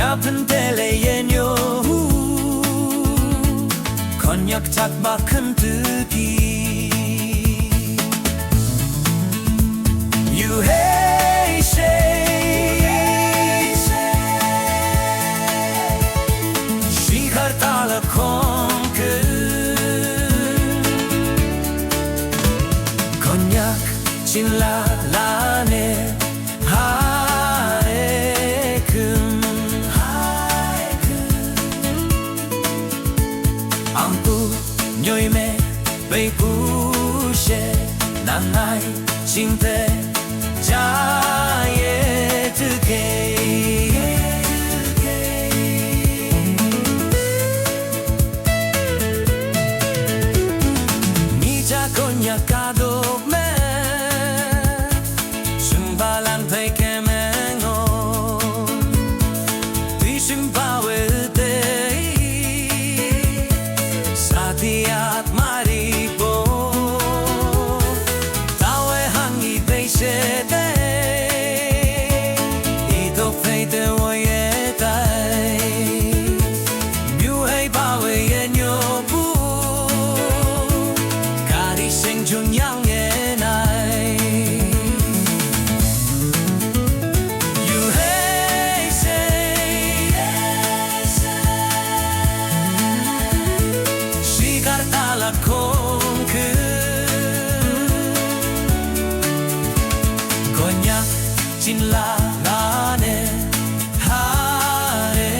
yapın teleyenyo Konyak tak bakın tıki You hey say Shikhar Talaab Konyak cinlalane haekım Ampu nyoime beikuşe nanay cinte jaye tıkey Nija konyak adok Tiat maripo Tawe hangi peisete Ito feite woyetai New hei bawe yenyo bu Kari sing jun yang yenai You hey say Shikhar Talaab Konyak cinlalane haekım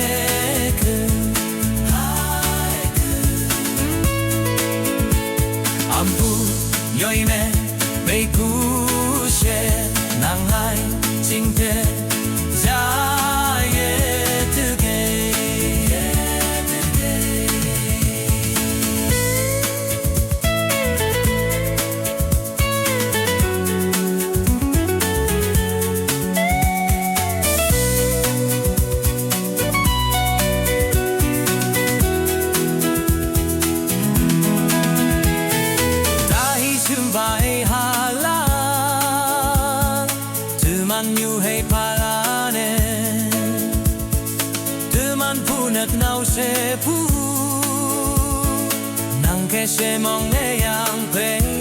Ampu yoime beikuşe nanhay cinte jaye tıkey Vai halang Teman you hey palane Teman punak nau sepu Nang kese mong ne yang pe